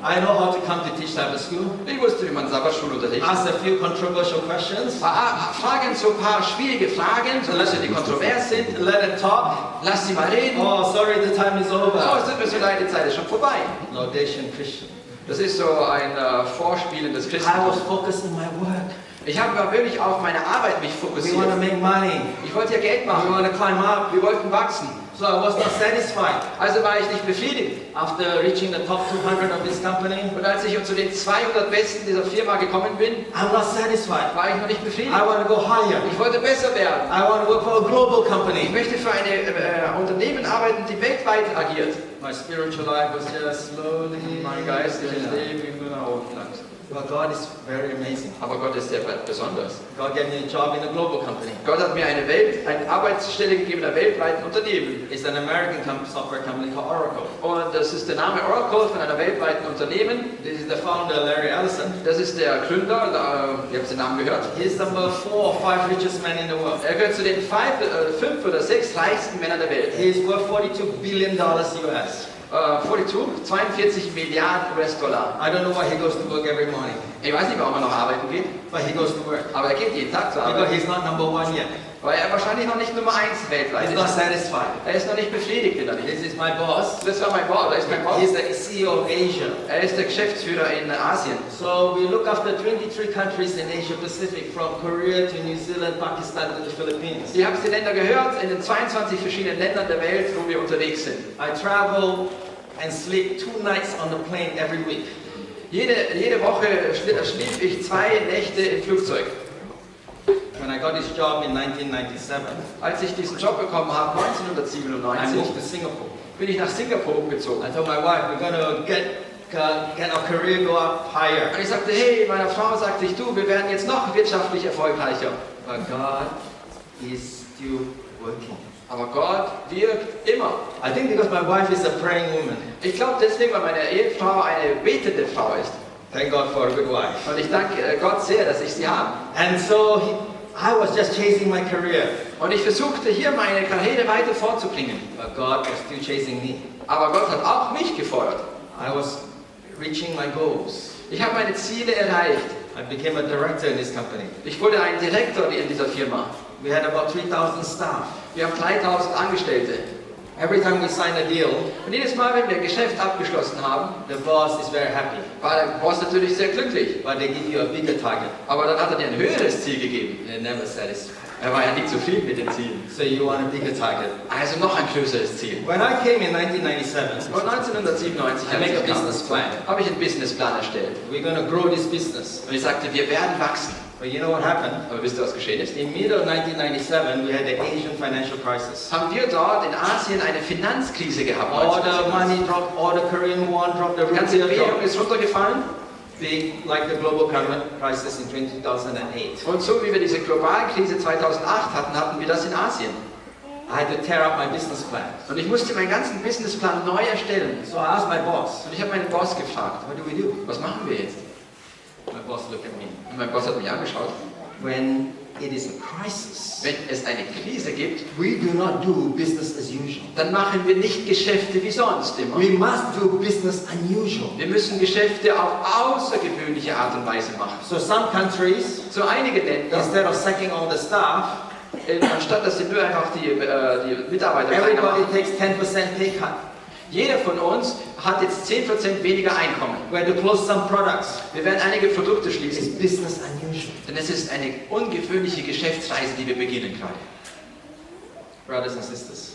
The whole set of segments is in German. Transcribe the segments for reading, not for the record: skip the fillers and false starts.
I know how to come to teach Sabbath school. Ich wusste, wie man Sabbatschule unterrichtet. Ask a few controversial questions. Fragen so ein paar schwierige Fragen, so dass die kontrovers sind. Let them talk. Lass sie mal reden. Oh, sorry, the time is over. Oh, es tut mir so leid, die Zeit ist schon vorbei. Laudation Christian. Das ist so ein Vorspielen des I Christentums. was focused on my work. Ich habe wirklich auf meine Arbeit mich We fokussiert. want to make money. Ich wollte ja Geld We machen. want to climb up. Wir wollten wachsen. So I was not satisfied. Also war ich nicht befriedigt. After reaching the top 200 of this company, Und als ich zu den 200 Besten dieser Firma gekommen bin, I'm not satisfied. war ich noch nicht I befriedigt. want to go higher. Ich wollte besser werden. I want to work for a global Ich company. möchte für eine Unternehmen arbeiten, die weltweit agiert. My spiritual life was just slowly. Mein geistliches Leben ging nur nach unten langsam. But God is very amazing. Aber Gott ist sehr besonders. God gave me a job in a global company. Gott hat mir eine Arbeitsstelle gegeben in einem weltweiten Unternehmen. It's an American software company called Oracle. Und das ist der Name Oracle von einer weltweiten Unternehmen. This is the founder, Larry Ellison. Das ist der Gründer, ihr habt den Namen gehört. He's number 4 or 5 richest man in the world. Er gehört zu den 5 oder 6 reichsten Männern der Welt. He's worth $42 billion US. 42 Milliarden US-Dollar. I don't know why he goes to work every morning, Ich weiß nicht, warum er noch arbeiten geht, but he goes to work. aber er geht jeden Tag zur Because Arbeit. he's not number 1 yet. Weil er wahrscheinlich noch nicht Nummer 1 weltweit He's not ist. satisfied. Er ist noch nicht befriedigt, will er nicht. This is my boss. Das war mein Boss, er ist mein Boss. He's the CEO of Asia. Er ist der Geschäftsführer in Asien. So we look after 23 countries in Asia Pacific, from Korea to New Zealand, Pakistan to the Philippines. Ihr habt die Länder gehört, in den 22 verschiedenen Ländern der Welt, wo wir unterwegs sind. I travel and sleep 2 nights on the plane every week. Jede Woche schlief ich 2 Nächte im Flugzeug. When I got this job in 1997, Als ich diesen Job bekommen habe, I 1997, moved to Singapore. bin ich nach Singapur umgezogen. I told my wife, we're going to get our career go up higher. Und ich sagte, hey, meiner Frau sagte ich, du, wir werden jetzt noch wirtschaftlich erfolgreicher. But God is still working. Aber Gott wirkt immer. I think because my wife is a praying woman. Ich glaube deswegen, weil meine Ehefrau eine betende Frau ist. Thank God for a good wife. Und ich danke Gott sehr, dass ich sie habe. And so I was just chasing my career. Und ich versuchte hier meine Karriere weiter vorzubringen. But God was still chasing me. Aber Gott hat auch mich gefordert. I was reaching my goals. Ich habe meine Ziele erreicht. I became a director in this company. Ich wurde ein Direktor in dieser Firma. We had about 3,000 staff. Wir haben 3000 Angestellte. Every time we sign a deal, Und jedes Mal, wenn wir ein Geschäft abgeschlossen haben, the boss is very happy. war der Boss natürlich sehr glücklich. But they give you a bigger target. Aber dann hat er dir ein höheres Ziel gegeben. They're never satisfied. Er war ja nicht zufrieden mit den Zielen. So you want a bigger target. Also noch ein größeres Ziel. When I came in 1997, Und 1997 I make a business plan. habe ich einen Businessplan erstellt. We're going to grow this business. Und ich sagte, wir werden wachsen. But you know what happened? Aber wisst ihr, was geschehen ist? In middle of 1997, we had the Asian financial crisis. Haben wir dort in Asien eine Finanzkrise gehabt. All the money dropped, all the Korean won dropped, the Die ganze rupiah Währung dropped. ist runtergefallen. Big, like the global crisis in 2008. Und so wie wir diese Globalkrise 2008 hatten, hatten wir das in Asien. I had to tear up my business plan. Und ich musste meinen ganzen Businessplan neu erstellen. So I asked my boss, Und ich habe meinen Boss gefragt, what do we do? was machen wir jetzt? My boss looked at me. Und mein Boss hat mich angeschaut. When it is a crisis, Wenn es eine Krise gibt, we do not do business as usual. dann machen wir nicht Geschäfte wie sonst immer. We must do business unusual. Wir müssen Geschäfte auf außergewöhnliche Art und Weise machen. So some countries, So einige Länder, instead of sacking all the staff, anstatt dass sie nur einfach die Mitarbeiter kleiner everybody machen, takes 10% pay cut. jeder von uns hat jetzt 10% weniger Einkommen. We had to close some products. Wir werden einige Produkte It's schließen, business unusual. denn es ist eine ungewöhnliche Geschäftsreise, die wir beginnen gerade. Brothers and sisters,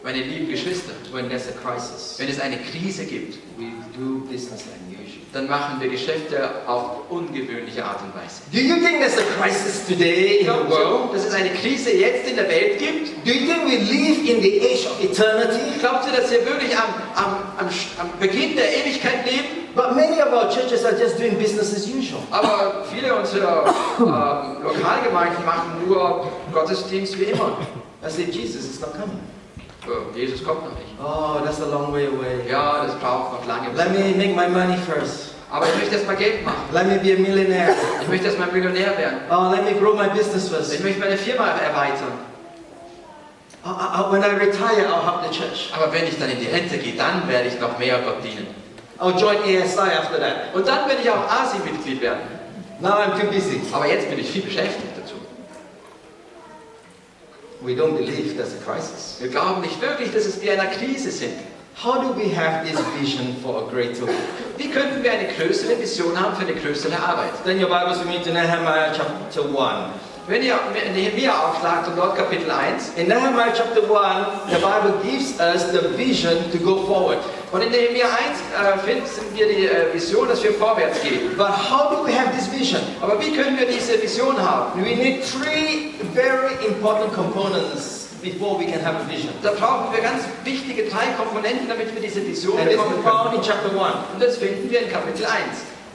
Meine lieben Geschwister, when there's a crisis, wenn es eine Krise gibt, we do business unusual. dann machen wir Geschäfte auf ungewöhnliche Art und Weise. Do you think there's a crisis today in the Glaubt world? ihr, dass es eine Krise jetzt in der Welt gibt? Do you think we live in the age of eternity? Glaubt ihr, dass wir wirklich am Beginn der Ewigkeit leben? But many of our churches are just doing business as usual. Aber viele unserer Lokalgemeinden machen nur Gottesdienst wie immer. I said, Jesus is not coming. Jesus kommt noch nicht. Oh, that's a long way away. Ja, das braucht noch lange. Let me make my money first. Aber ich möchte erst mal Geld machen. Let me be a millionaire. Ich möchte erst mal Millionär werden. Oh, let me grow my business first. Ich möchte meine Firma erweitern. When I retire, I'll help the church. Aber wenn ich dann in die Rente gehe, dann werde ich noch mehr Gott dienen. I'll join ASI after that. Und dann werde ich auch ASI-Mitglied werden. Now I'm too busy. Aber jetzt bin ich viel beschäftigt dazu. We don't believe there's a crisis. Wir glauben nicht wirklich, dass wir in einer Krise sind. How do we have this vision for a greater work? Wie könnten wir eine größere Vision haben für eine größere Arbeit? Then your Bibles with me to Nehemiah chapter 1. Wenn ihr Nehemia aufschlagt und dort Kapitel 1, In Nehemiah chapter 1, the Bible gives us the vision to go forward. und in Nehemia 1 finden wir die Vision, dass wir vorwärts gehen. But how do we have this vision? Aber wie können wir diese Vision haben? We need three very important components before we can have a vision. Da brauchen wir ganz wichtige 3 Komponenten, damit wir diese Vision And this bekommen is found können. in chapter 1. Und das finden wir in Kapitel 1.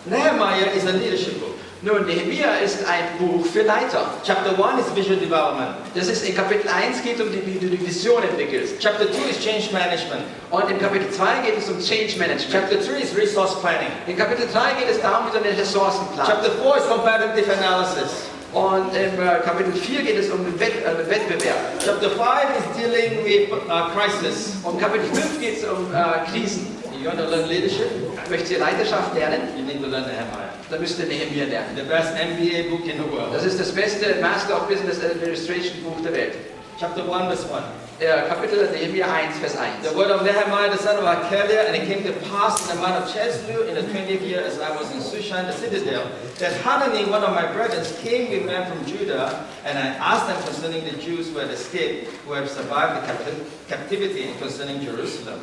Nehemiah is a leadership book. Nun, Nehemia ist ein Buch für Leiter. Chapter 1 is vision development. Das ist in Kapitel 1 geht um wie du die Vision entwickelst. Chapter 2 is change management. Und in Kapitel 2 geht es um Change Management. Chapter 3 is resource planning. In Kapitel 3 geht es darum, wie du einen Ressourcenplan. Chapter 4 is comparative analysis. Und im Kapitel 4 geht es um den Wettbewerb. Chapter 5 is dealing with crisis. Und Kapitel 5 geht es um Krisen. You want to learn leadership? Möchtet ihr Leiterschaft lernen? You need to learn Nehemiah. Dann müsst ihr Nehemia lernen. The best MBA book in the world. Das ist das beste Master of Business Administration Buch der Welt. Chapter 1 verse 1. Kapitel Nehemia 1, Vers 1. The word of Nehemiah, the son of Hachaliah, and it came to pass in the month of Chesleu in the 20th year as I was in Shushan, the citadel, that Hanani, one of my brethren, came with men from Judah, and I asked them concerning the Jews who had escaped, who had survived the captivity, and concerning Jerusalem.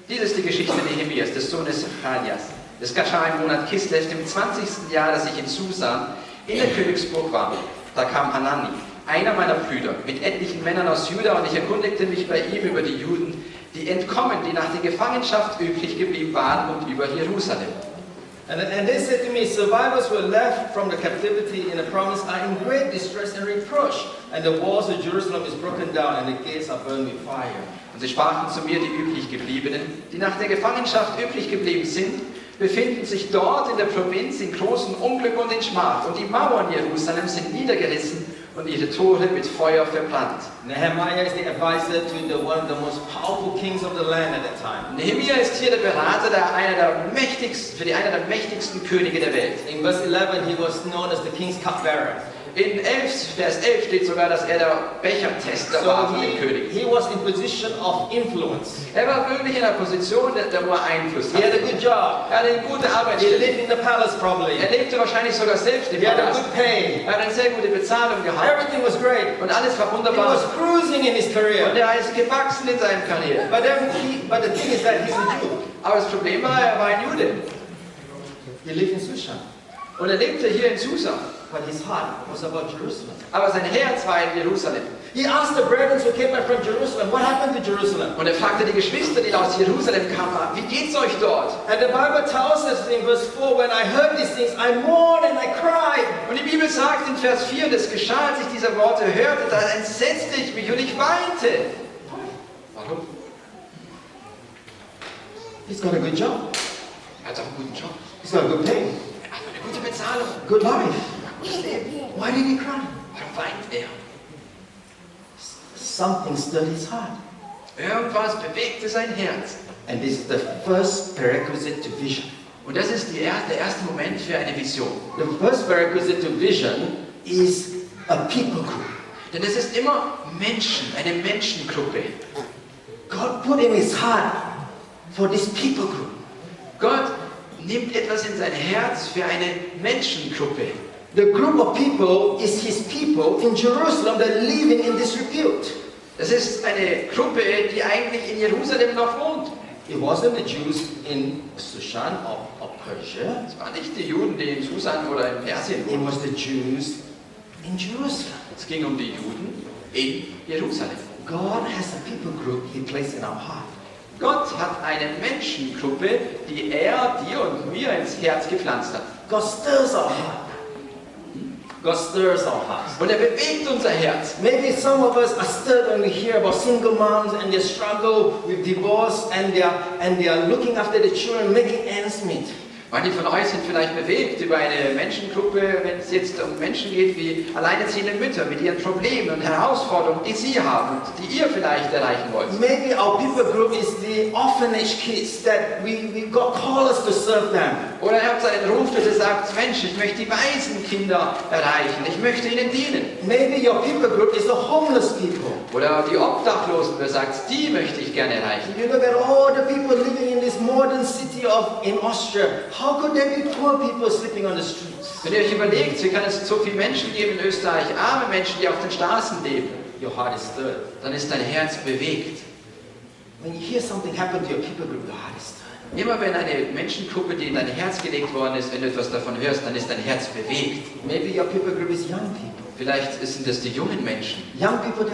Dies ist die Geschichte Nehemias, des Sohnes Hachalias. Es geschah im Monat Kislev, dem 20. Jahr, dass ich in Susan in der Königsburg war. Da kam Hanani, einer meiner Brüder, mit etlichen Männern aus Juda, und ich erkundigte mich bei ihm über die Juden, die entkommen, die nach der Gefangenschaft übrig geblieben waren, und über Jerusalem. And they said to me, survivors who were left from the captivity in the province are in great distress and reproach, and the walls of Jerusalem is broken down, and the gates are burned with fire. Und sie sprachen zu mir, die übrig gebliebenen, die nach der Gefangenschaft übrig geblieben sind, befinden sich dort in der Provinz in großem Unglück und in Schmach, und die Mauern Jerusalems sind niedergerissen und ihre Tore mit Feuer verbrannt. Nehemiah is the advisor to one of the most powerful kings of the land at that time. Nehemia ist hier der Berater für einer der mächtigsten Könige der Welt. In verse 11, he was known as the king's cupbearer. In Vers 11 steht sogar, dass er der Bechertester war von dem König. He was in position of influence. Er war wirklich in einer Position, der nur Einfluss He had hatte. a good job. Er hatte eine gute He Arbeitsstelle. lived in the palace probably. Er lebte wahrscheinlich sogar selbst im He had a Palast. good pay. Er hat eine sehr gute Bezahlung gehabt. Everything was great. Und alles war He wunderbar. was cruising in his Und career. er ist gewachsen in seiner Karriere. But the thing is that he's a Jew. Aber das Problem war, er war ein Jude. He lived in Shushan. Und er lebte hier in Susa. But his heart was about Jerusalem. Aber sein Herz war in Jerusalem. He asked the brethren who came back from Jerusalem, what happened to Jerusalem? Und er fragte die Geschwister, die aus Jerusalem kamen, wie geht's euch dort? And the Bible tells us in verse 4, when I heard these things, I mourned and I cried. Und die Bibel sagt in Vers 4, das geschah, als ich diese Worte hörte, da entsetzte ich mich und ich weinte. Warum? He's got a good job. Er hat auch einen guten Job. He's got a good pay. Er hat eine gute Bezahlung. Good life. Gutes Leben. Why did he cry? Warum weint er? Something stirred his heart. Irgendwas bewegte sein Herz. And this is the first prerequisite to vision. Und das ist der erste Moment für eine Vision. The first prerequisite to vision is a people group. Denn es ist immer Menschen, eine Menschengruppe. God put in his heart for this people group. Gott nimmt etwas in sein Herz für eine Menschengruppe. The group of people is his people in Jerusalem that are living in disrepute. Das ist eine Gruppe, die eigentlich in Jerusalem noch wohnt. It wasn't the Jews in Shushan or Persia. Es waren nicht die Juden, die in Susan oder in Persien It wohnten. was the Jews in Jerusalem. Es ging um die Juden in Jerusalem. God has a people group he placed in our heart. Gott hat eine Menschengruppe, die er dir und mir ins Herz gepflanzt hat. God stirs our heart. God stirs our hearts. Und er bewegt unser Herz. Maybe some of us are stirred when we hear about single moms and their struggle with divorce and they are looking after the children, making ends meet. Manche von euch sind vielleicht bewegt über eine Menschengruppe, wenn es jetzt um Menschen geht wie alleinerziehende Mütter mit ihren Problemen und Herausforderungen, die sie haben und die ihr vielleicht erreichen wollt. Maybe our people group is the orphanage kids that God called us to serve them. Oder ihr habt einen Ruf, dass ihr sagt, Mensch, ich möchte die Waisenkinder erreichen, ich möchte ihnen dienen. Maybe your people group is the homeless people. Oder die Obdachlosen, ihr sagt, die möchte ich gerne erreichen. You look at all the people living in this modern city in Austria. How could there be poor people sleeping on the streets? Wenn ihr euch überlegt, wie kann es so viele Menschen geben in Österreich, arme Menschen, die auf den Straßen leben, Your heart is stirred. dann ist dein Herz bewegt. When you hear something happen to your people group, your heart is stirred. Immer wenn eine Menschengruppe, die in dein Herz gelegt worden ist, wenn du etwas davon hörst, dann ist dein Herz bewegt. Maybe your people group is young people. Vielleicht sind es die jungen Menschen, Young people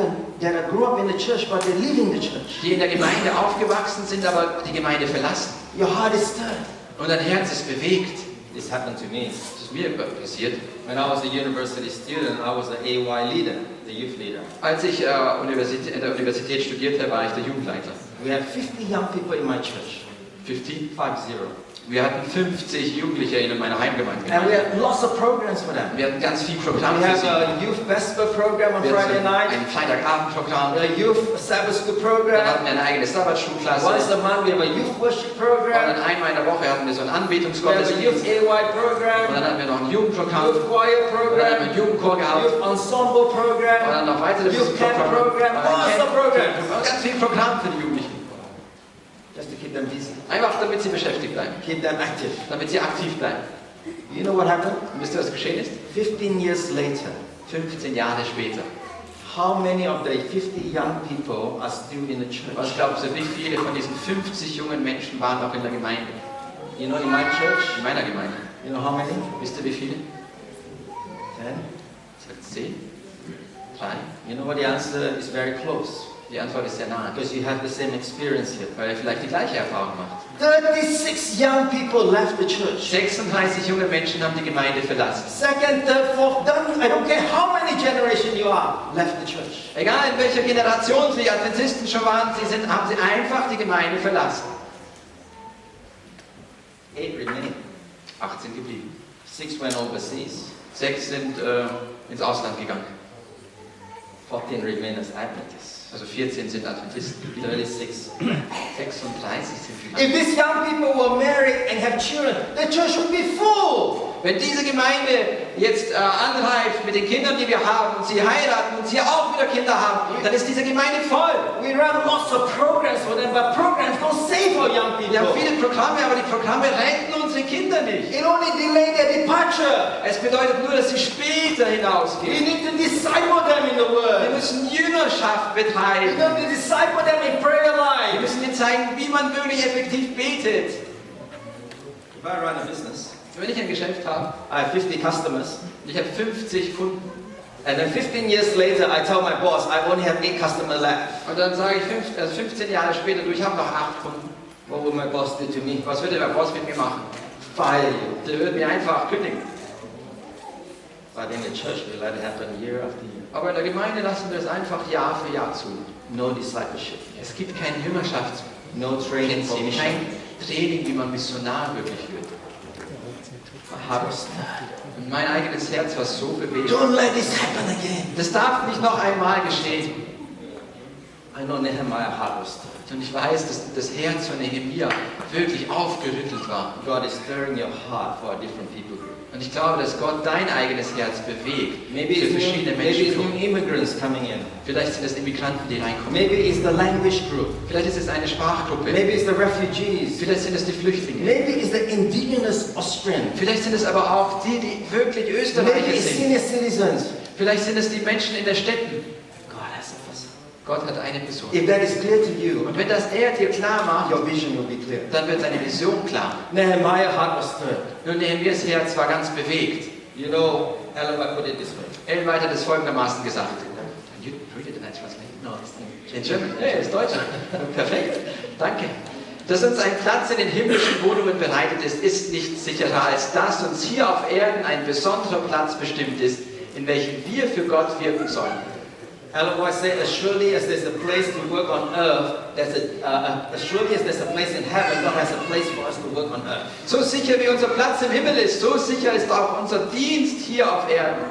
that grew up in the church, but they're leaving the church. die in der Gemeinde aufgewachsen sind, aber die Gemeinde verlassen. Your heart is stirred. Und dein Herz ist bewegt. This happened to me. Das ist mir passiert. When I was a university student, I was the AY leader, the youth leader. Als ich in der Universität studierte, war ich der Jugendleiter. We had 50 young people in my church. 50? 50. Wir hatten 50 Jugendliche in meiner Heimgemeinde. And we had lots of programs for them. Wir hatten ganz viel We Programm für have sie. a youth vesper program on Wir Friday hatten night, ein Freitagabendprogramm. a youth Sabbath school Dann program. hatten wir eine eigene Sabbatschulklasse. Once a month we have a youth worship Und program. dann einmal in der Woche hatten wir so ein We have a Anbetungsgottesdienst. youth AY Und program, dann hatten wir noch ein Jugendprogramm. youth choir Und dann haben wir program, einen Jugendchor gehabt. youth ensemble Und program, dann noch weitere Youth camp program, lots of programs. Ganz viel Programm für die Jugendlichen. just to keep them busy, Einfach damit sie beschäftigt bleiben. keep them active. Damit sie aktiv bleiben. You know what happened? Und wisst ihr, was geschehen ist? 15 years later, 15 Jahre später. how many of the 50 young people are still in the Was church? glaubst du, wie viele von diesen 50 jungen Menschen waren noch in der Gemeinde? You know, in my church, In meiner Gemeinde. you know how many? Wisst ihr, wie viele? 10. Sagt 10? 3? You know what the answer is very close. Die Antwort ist sehr nahe. Because you have the same experience here. Weil ihr vielleicht die gleiche Erfahrung macht. 36 young people left the church. 36 junge Menschen haben die Gemeinde verlassen. Second, third, fourth, I don't care how many generations you are, left the church. Egal in welcher Generation sie Adventisten schon waren, haben sie einfach die Gemeinde verlassen. 8 remain. 8 sind geblieben. 6 went overseas. 6 sind ins Ausland gegangen. 14 remain as Adventists. Also 14 sind Adventisten geblieben. 36. 36 sind geblieben. If these young people were married and have children, the church would be full. Wenn diese Gemeinde jetzt anreift mit den Kindern, die wir haben, und sie heiraten und sie auch wieder Kinder haben, dann ist diese Gemeinde voll. We run lots of programs for them, but programs don't save our young Wir haben people. viele Programme, aber die Programme retten unsere Kinder nicht. It only delay their departure. Es bedeutet nur, dass sie später We hinausgehen. need to disciple them in the Wir Word. müssen Jüngerschaft We betreiben. need to disciple them in prayer Wir life. müssen ihnen zeigen, wie man wirklich effektiv betet. If I run a business, Wenn ich ein Geschäft habe, I have 50 customers, ich habe 50 Kunden, and then 15 years later, I tell my boss, I only have 8 customers left. und dann sage ich 15 Jahre später, du, ich habe noch 8 Kunden. What will my boss do to me? Was würde der Boss mit mir machen? Fire you. Der würde mir einfach kündigen. But in the church, we let it happen year after year. Aber in der Gemeinde lassen wir es einfach Jahr für Jahr zu. No discipleship. Es gibt keine Jüngerschaft. No training for mission. Kein Training, wie man Missionar wirklich wird. My heart was stirred. Und mein eigenes Herz war so bewegt. Don't let this happen again. Das darf nicht noch einmal geschehen. I know Nehemiah's heart was stirred. Und ich weiß, dass das Herz von Nehemia wirklich aufgerüttelt war. God is stirring your heart for a different people group. Und ich glaube, dass Gott dein eigenes Herz bewegt Maybe für it's verschiedene new, maybe it's Menschen. new immigrants coming in. Vielleicht sind es Immigranten, die reinkommen. Maybe it's the language group. Vielleicht ist es eine Sprachgruppe. Maybe it's the refugees. Vielleicht sind es die Flüchtlinge. Maybe it's the indigenous Austrian. Vielleicht sind es aber auch die, die wirklich Maybe Österreicher it's sind. senior citizens. Vielleicht sind es die Menschen in den Städten. God has a person. Gott hat eine Person. If that is clear to you, Und wenn das er dir klar macht, your vision will be clear. dann wird deine Vision klar. Nehemiah's heart was stirred. Nun, Nehemias Herz war ganz bewegt. You know, Ellen White put it this way. Ellen White hat es folgendermaßen gesagt. You read it in translation? No, it's in German. Ja, ist Deutsch. Perfekt. Danke. Dass uns ein Platz in den himmlischen Wohnungen bereitet ist, ist nicht sicherer, als dass uns hier auf Erden ein besonderer Platz bestimmt ist, in welchem wir für Gott wirken sollen. Ellen White said, as surely as there's a place to work on earth, as surely as there's a place in heaven, God has a place for us to work on earth. So sicher wie unser Platz im Himmel ist, so sicher ist auch unser Dienst hier auf Erden.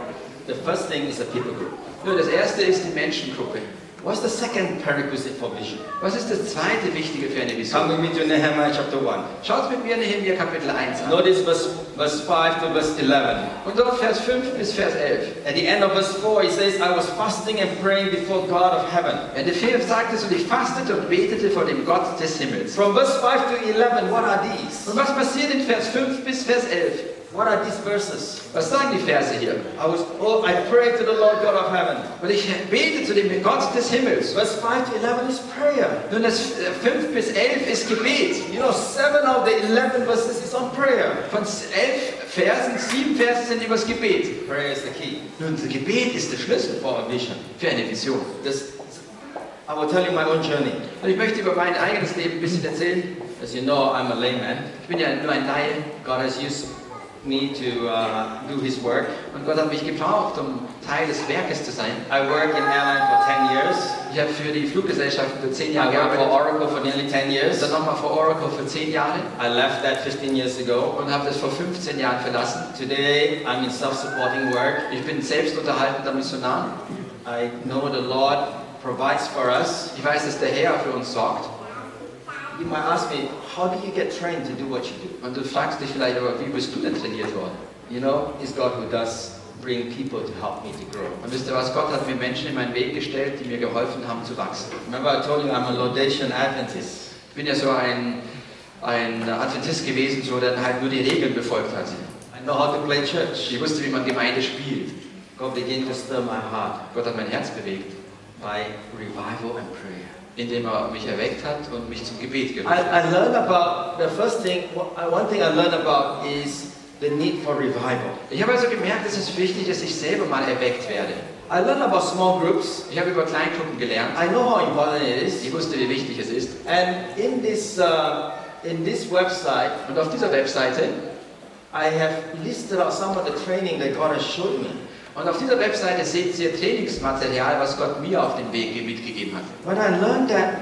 The first thing is a people group. Nur das erste ist die Menschengruppe. What's the second prerequisite for vision? Was ist das zweite Wichtige für eine Come Vision? with me to Nehemiah chapter 1. Schaut mit mir Nehemia Kapitel 1 an. Notice verse 5 to verse 11. Und dort Vers 5 bis Vers 11. At the end of verse 4, he says, I was fasting and praying before God of heaven. Ende 5 sagt es, und ich fastete und betete vor dem Gott des Himmels. From verse 5 to 11, what are these? Und was passiert in Vers 5 bis Vers 11? What are these verses? Was sagen die Verse hier? I pray to the Lord God of heaven. Und ich bete zu dem Gott des Himmels. Verse 5 to 11 is prayer. Nun, das 5 bis 11 ist Gebet. You know, 7 of the 11 verses is on prayer. Von 11 Versen, 7 Verse sind übers Gebet. Prayer is the key. Nun, das Gebet ist der Schlüssel For a vision. für eine Vision. I will tell you my own journey. Und ich möchte über mein eigenes Leben ein bisschen erzählen. As you know, I'm a layman. Ich bin ja nur ein Laie. God has used me to do His work. Und Gott hat mich gebraucht, um Teil des Werkes zu sein. I work in airline for 10 years. Ich habe für die Fluggesellschaften für 10 I Jahre worked for gearbeitet. Oracle for nearly 10 years. Dann nochmal für Oracle für 10 Jahre. I left that 15 years ago. Und habe das vor 15 Jahren verlassen. Today, I'm in self-supporting work. Ich bin selbstunterhaltender Missionar. I know the Lord provides for us. Ich weiß, dass der Herr für uns sorgt. You might ask me, how do you get trained to do what you do? Und du fragst dich vielleicht, aber wie bist du denn trainiert worden? You know, it's God who does bring people to help me to grow. Und wisst ihr was? Gott hat mir Menschen in meinen Weg gestellt, die mir geholfen haben zu wachsen. Remember I told you I'm a Laodicean Adventist. Ich bin ja so ein Adventist gewesen, so der halt nur die Regeln befolgt hat. I know how to play church. Ich wusste, wie man Gemeinde spielt. God began to stir my heart Gott hat mein Herz bewegt, by revival and prayer. indem er mich erweckt hat und mich zum Gebet gerufen I hat. learned about, the first thing, one thing I learned about is the need for revival. Ich habe also gemerkt, dass es wichtig ist, dass ich selber mal erweckt werde. I learned about small groups. Ich habe über Kleingruppen gelernt. I know how important it is. Ich wusste, wie wichtig es ist. And in this website, Und auf dieser Webseite, I have listed out some of the training that God has showed me. und auf dieser Webseite seht ihr Trainingsmaterial, was Gott mir auf den Weg mitgegeben hat. When I learned that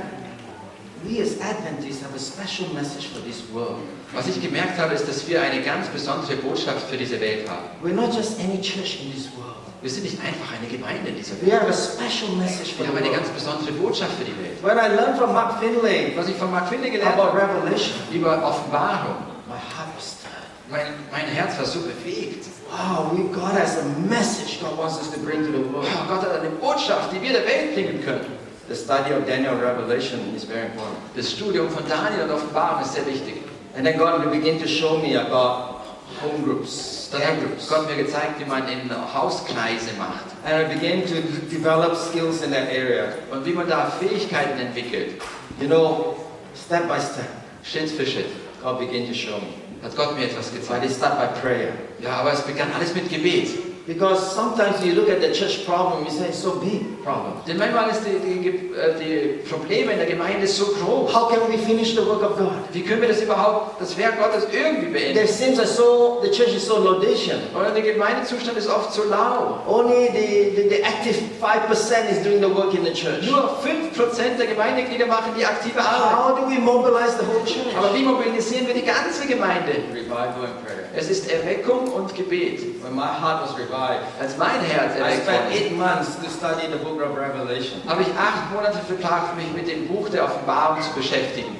we as Adventists have a special message for this world. Was ich gemerkt habe, ist, dass wir eine ganz besondere Botschaft für diese Welt haben. We're not just any church in this world. Wir sind nicht einfach eine Gemeinde in dieser We Welt. have a special message for Wir the haben eine world. ganz besondere Botschaft für die Welt. When I learned from Mark Finlay Was ich von Mark Finley gelernt about habe, Revelation, über Offenbarung, my heart was stirred. mein Herz war so bewegt. Wow, God has a message God wants us to bring to the world. Oh, Gott hat eine Botschaft, die wir der Welt bringen können. The study of Daniel and Revelation is very important. Das Studium von Daniel und Offenbarung ist sehr wichtig. And then God will begin to show me about home groups, Dann care hat groups. Gott mir gezeigt, wie man in Hauskreise macht And I began to develop skills in that area. und wie man da Fähigkeiten entwickelt. You know, step by step, Schritt für Schritt God began to show me. hat Gott mir etwas But gezeigt. it started by prayer. Ja, aber es begann alles mit Gebet. Because sometimes you look at the church problem, you say it's so big problem. Denn manchmal ist die Probleme in der Gemeinde so groß. How can we finish the work of God? Wie können wir das überhaupt, das Werk Gottes irgendwie It beenden? seems as the church is so Laodicean. Und der Gemeindezustand ist oft so lau. Only the active 5% is doing the work in the church. Nur 5% der Gemeindeglieder machen die aktive Arbeit. How do we mobilize the whole church? Aber wie mobilisieren wir die ganze Gemeinde? Revival and prayer. Es ist Erweckung und Gebet. When my heart was revived, Als mein Herz I erweckt spent wurde, 8 months to study the book of Revelation. habe ich 8 Monate verbracht, mich mit dem Buch der Offenbarung zu beschäftigen.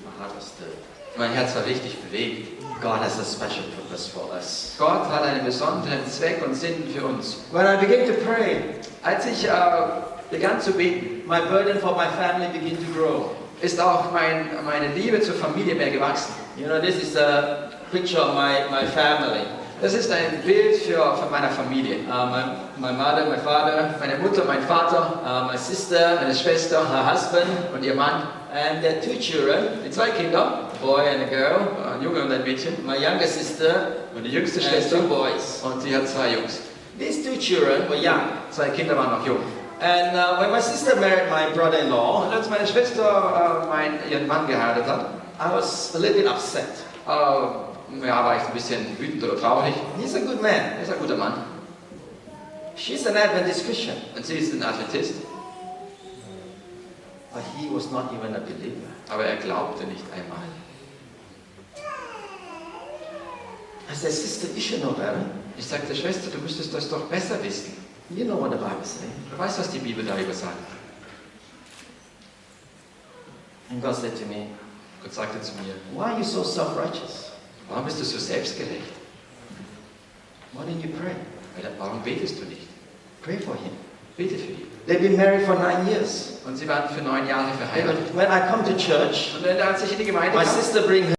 My heart was stirred. Mein Herz war richtig bewegt. God has a special purpose for us. Gott hat einen besonderen Zweck und Sinn für uns. When I began to pray, Als ich begann zu beten, my burden for my family began to grow. ist auch meine Liebe zur Familie mehr gewachsen. You know, this is a picture of my family. Das ist ein Bild von meiner Familie. My mother, my father, Meine Mutter, mein Vater, my sister, meine Schwester her husband, und ihr Mann. and their 2 children, Die 2 Kinder, a boy and a girl, ein Junge und ein Mädchen. my younger sister, Und die jüngste and Schwester. 2 boys. Und sie hat 2 Jungs. These 2 children were young. 2 Kinder waren noch jung. And when my sister married my brother-in-law, Und als meine Schwester ihren Mann geheiratet hat, I was a little bit upset. war ich ein bisschen wütend oder traurig. He's a good man. Er ist ein guter Mann. She's an Adventist Christian, Und sie ist ein Adventist, but he was not even a believer. aber er glaubte nicht einmal. I said, sister, you should know better. Ich sagte, Schwester, du müsstest das doch besser wissen. You know what the Bible says. Du weißt, was die Bibel darüber sagt. And God said to me, Gott sagte zu mir, why are you so self-righteous? warum bist du so selbstgerecht? Why didn't you pray? Warum betest du nicht? Pray for him. Bete für ihn. They've been married for 9 years. Und sie waren für 9 Jahre verheiratet. When I come to church, Und als ich in die Gemeinde my kam, sister brings